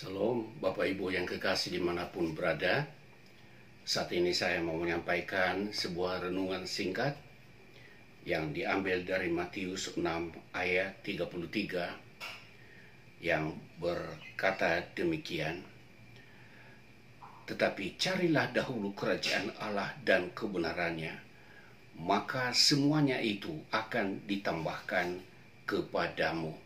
Salam Bapak Ibu yang kekasih dimanapun berada. Saat ini saya mau menyampaikan sebuah renungan singkat yang diambil dari Matius 6 ayat 33 yang berkata demikian. Tetapi carilah dahulu kerajaan Allah dan kebenarannya, maka semuanya itu akan ditambahkan kepadamu.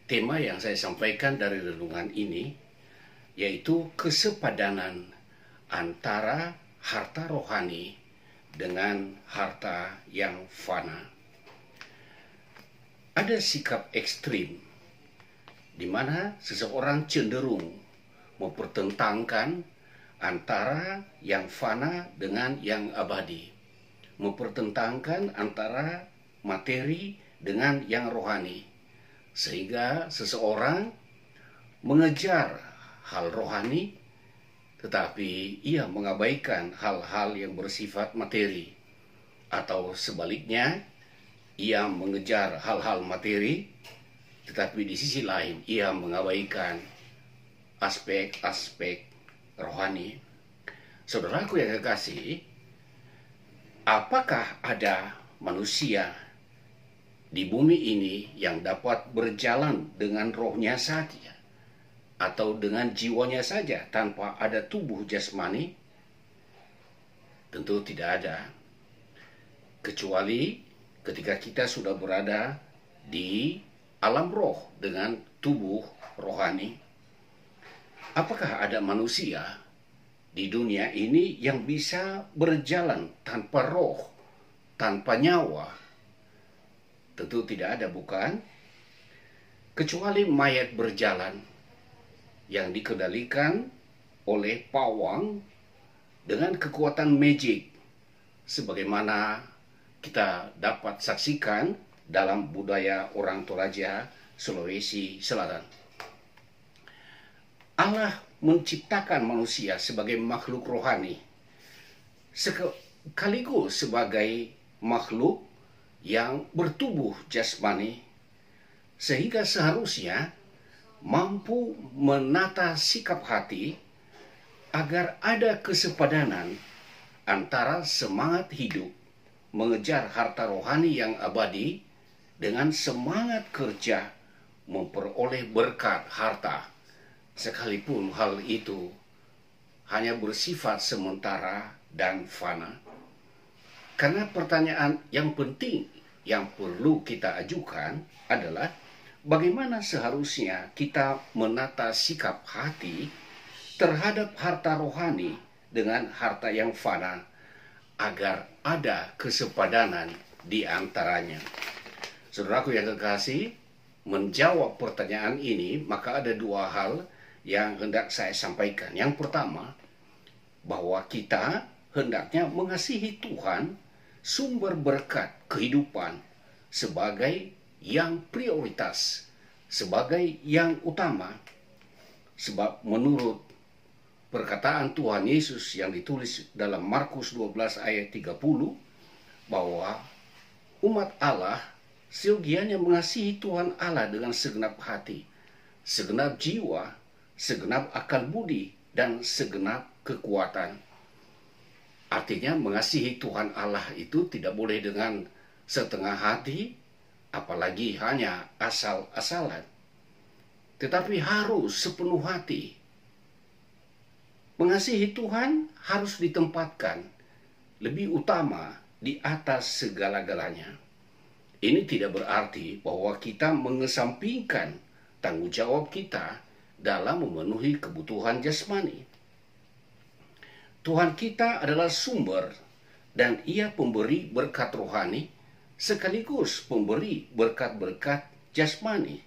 Tema yang saya sampaikan dari renungan ini yaitu kesepadanan antara harta rohani dengan harta yang fana. Ada sikap ekstrim di mana seseorang cenderung mempertentangkan antara yang fana dengan yang abadi, mempertentangkan antara materi dengan yang rohani, sehingga seseorang mengejar hal rohani tetapi ia mengabaikan hal-hal yang bersifat materi, atau sebaliknya ia mengejar hal-hal materi tetapi di sisi lain ia mengabaikan aspek-aspek rohani. Saudaraku yang kekasih, apakah ada manusia di bumi ini yang dapat berjalan dengan rohnya saja atau dengan jiwanya saja tanpa ada tubuh jasmani? Tentu tidak ada, kecuali ketika kita sudah berada di alam roh dengan tubuh rohani. Apakah ada manusia di dunia ini yang bisa berjalan tanpa roh, tanpa nyawa? Tentu tidak ada, bukan? Kecuali mayat berjalan yang dikendalikan oleh pawang dengan kekuatan magic, sebagaimana kita dapat saksikan dalam budaya orang Toraja, Sulawesi Selatan. Allah menciptakan manusia sebagai makhluk rohani, sekaligus sebagai makhluk yang bertubuh jasmani, sehingga seharusnya mampu menata sikap hati agar ada kesepadanan antara semangat hidup mengejar harta rohani yang abadi dengan semangat kerja memperoleh berkat harta, sekalipun hal itu hanya bersifat sementara dan fana. Karena pertanyaan yang penting yang perlu kita ajukan adalah bagaimana seharusnya kita menata sikap hati terhadap harta rohani dengan harta yang fana agar ada kesepadanan di antaranya. Saudaraku yang kekasih, menjawab pertanyaan ini maka ada dua hal yang hendak saya sampaikan. Yang pertama, bahwa kita hendaknya mengasihi Tuhan, sumber berkat kehidupan, sebagai yang prioritas, sebagai yang utama. Sebab menurut perkataan Tuhan Yesus yang ditulis dalam Markus 12 ayat 30, bahwa umat Allah seyogianya mengasihi Tuhan Allah dengan segenap hati, segenap jiwa, segenap akal budi, dan segenap kekuatan. Artinya mengasihi Tuhan Allah itu tidak boleh dengan setengah hati, apalagi hanya asal-asalan, tetapi harus sepenuh hati. Mengasihi Tuhan harus ditempatkan lebih utama di atas segala-galanya. Ini tidak berarti bahwa kita mengesampingkan tanggung jawab kita dalam memenuhi kebutuhan jasmani. Tuhan kita adalah sumber dan Ia pemberi berkat rohani sekaligus pemberi berkat-berkat jasmani.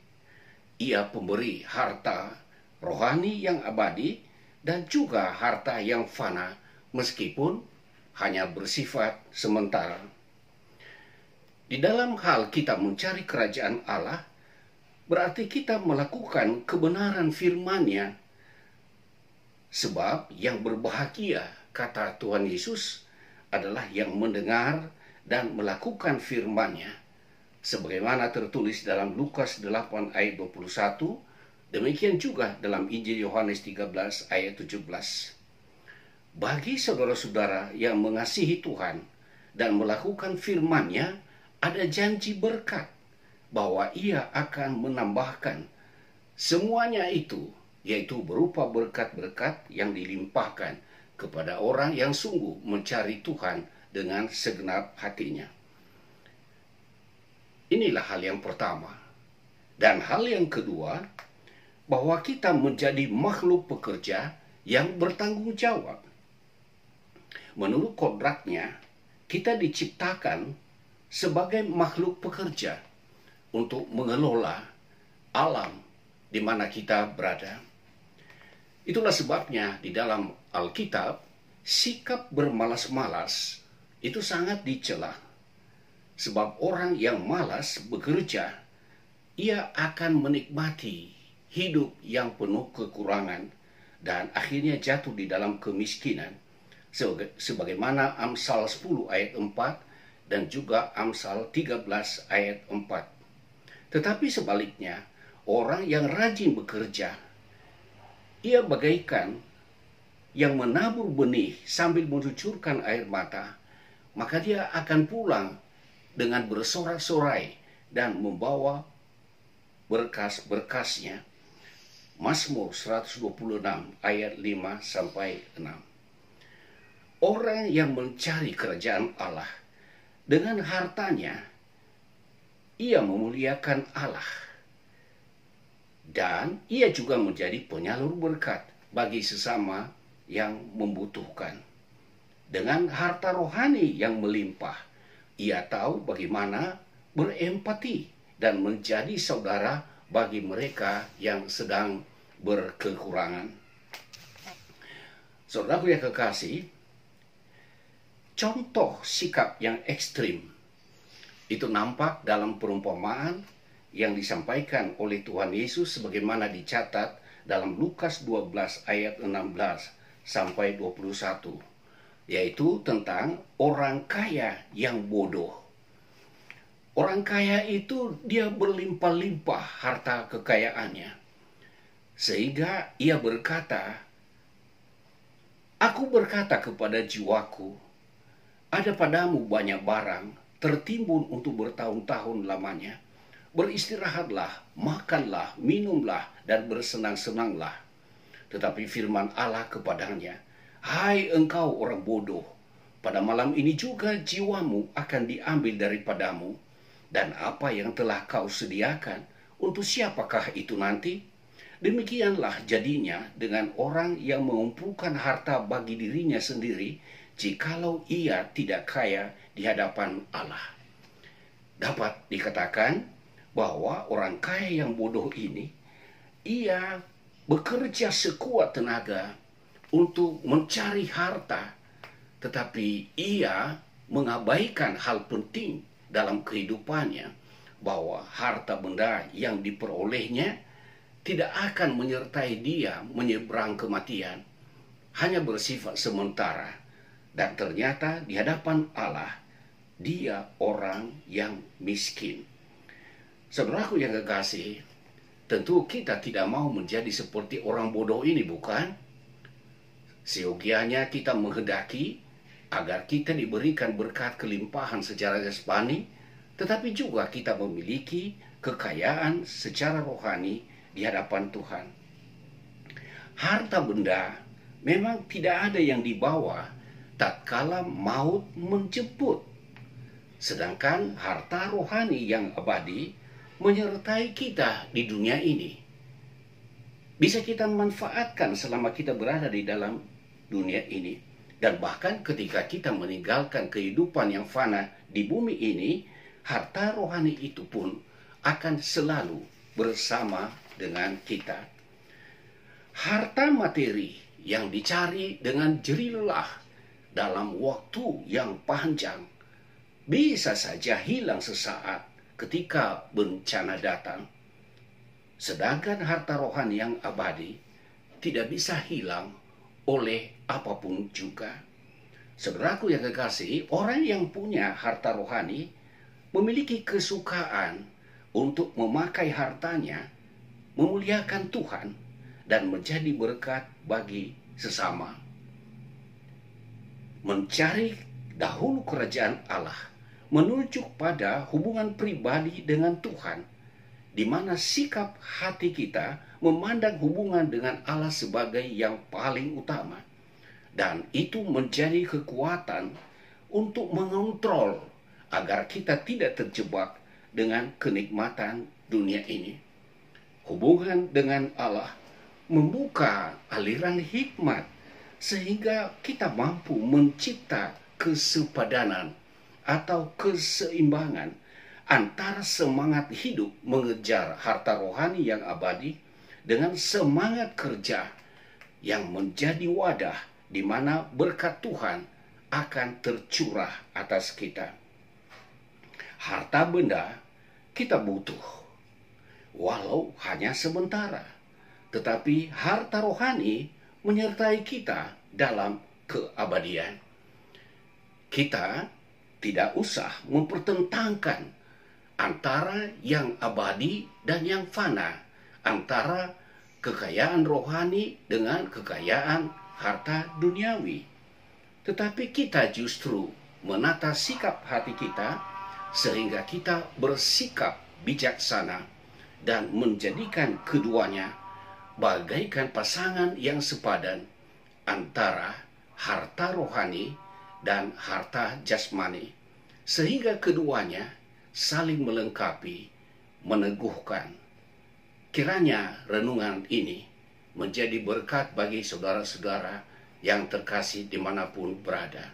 Ia pemberi harta rohani yang abadi dan juga harta yang fana, meskipun hanya bersifat sementara. Di dalam hal kita mencari kerajaan Allah, berarti kita melakukan kebenaran firman-Nya. Sebab yang berbahagia, kata Tuhan Yesus, adalah yang mendengar dan melakukan firman-Nya, sebagaimana tertulis dalam Lukas 8 ayat 21 Demikian juga dalam Injil Yohanes 13 ayat 17. Bagi saudara-saudara yang mengasihi Tuhan dan melakukan firman-Nya, ada janji berkat bahwa Ia akan menambahkan semuanya itu, yaitu berupa berkat-berkat yang dilimpahkan kepada orang yang sungguh mencari Tuhan dengan segenap hatinya. Inilah hal yang pertama. Dan hal yang kedua, bahwa kita menjadi makhluk pekerja yang bertanggung jawab. Menurut kodratnya, kita diciptakan sebagai makhluk pekerja untuk mengelola alam di mana kita berada. Itulah sebabnya di dalam Alkitab, sikap bermalas-malas itu sangat dicela. Sebab orang yang malas bekerja, ia akan menikmati hidup yang penuh kekurangan dan akhirnya jatuh di dalam kemiskinan. Sebagaimana Amsal 10 ayat 4 dan juga Amsal 13 ayat 4. Tetapi sebaliknya, orang yang rajin bekerja, ia bagaikan yang menabur benih sambil mencucurkan air mata, maka dia akan pulang dengan bersorak-sorai dan membawa berkas-berkasnya. Mazmur 126 ayat 5 sampai 6. Orang yang mencari kerajaan Allah dengan hartanya, ia memuliakan Allah. Dan ia juga menjadi penyalur berkat bagi sesama yang membutuhkan. Dengan harta rohani yang melimpah, ia tahu bagaimana berempati dan menjadi saudara bagi mereka yang sedang berkekurangan. Saudaraku yang kekasih, contoh sikap yang ekstrim itu nampak dalam perumpamaan yang disampaikan oleh Tuhan Yesus sebagaimana dicatat dalam Lukas 12 ayat 16 sampai 21, yaitu tentang orang kaya yang bodoh. Orang kaya itu dia berlimpah-limpah harta kekayaannya, sehingga ia berkata, "Aku berkata kepada jiwaku, ada padamu banyak barang, tertimbun untuk bertahun-tahun lamanya. Beristirahatlah, makanlah, minumlah, dan bersenang-senanglah." Tetapi firman Allah kepadanya, "Hai engkau orang bodoh, pada malam ini juga jiwamu akan diambil daripadamu, dan apa yang telah kau sediakan, untuk siapakah itu nanti?" Demikianlah jadinya dengan orang yang mengumpulkan harta bagi dirinya sendiri, jikalau ia tidak kaya di hadapan Allah. Dapat dikatakan bahwa orang kaya yang bodoh ini, ia bekerja sekuat tenaga untuk mencari harta, tetapi ia mengabaikan hal penting dalam kehidupannya, bahwa harta benda yang diperolehnya tidak akan menyertai dia menyeberang kematian, hanya bersifat sementara. Dan ternyata di hadapan Allah, dia orang yang miskin. Saudaraku yang kekasih, tentu kita tidak mau menjadi seperti orang bodoh ini, bukan? Seyogianya kita menghendaki agar kita diberikan berkat kelimpahan secara jasmani, tetapi juga kita memiliki kekayaan secara rohani di hadapan Tuhan. Harta benda memang tidak ada yang dibawa tatkala maut menjemput. Sedangkan harta rohani yang abadi menyertai kita di dunia ini. Bisa kita manfaatkan selama kita berada di dalam dunia ini. Dan bahkan ketika kita meninggalkan kehidupan yang fana di bumi ini, harta rohani itu pun akan selalu bersama dengan kita. Harta materi yang dicari dengan jerih lelah dalam waktu yang panjang bisa saja hilang sesaat ketika bencana datang. Sedangkan harta rohani yang abadi tidak bisa hilang oleh apapun juga. Saudaraku yang kekasih, orang yang punya harta rohani memiliki kesukaan untuk memakai hartanya memuliakan Tuhan, dan menjadi berkat bagi sesama. Mencari dahulu kerajaan Allah menunjuk pada hubungan pribadi dengan Tuhan, di mana sikap hati kita memandang hubungan dengan Allah sebagai yang paling utama. Dan itu menjadi kekuatan untuk mengontrol agar kita tidak terjebak dengan kenikmatan dunia ini. Hubungan dengan Allah membuka aliran hikmat sehingga kita mampu mencipta kesepadanan atau keseimbangan antara semangat hidup mengejar harta rohani yang abadi dengan semangat kerja yang menjadi wadah di mana berkat Tuhan akan tercurah atas kita. Harta benda kita butuh, walau hanya sementara, tetapi harta rohani menyertai kita dalam keabadian. Kita tidak usah mempertentangkan antara yang abadi dan yang fana, antara kekayaan rohani dengan kekayaan harta duniawi. Tetapi kita justru menata sikap hati kita sehingga kita bersikap bijaksana dan menjadikan keduanya bagaikan pasangan yang sepadan antara harta rohani dan harta jasmani, sehingga keduanya saling melengkapi, meneguhkan. Kiranya renungan ini menjadi berkat bagi saudara-saudara yang terkasih dimanapun berada.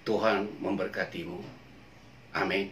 Tuhan memberkatimu. Amin.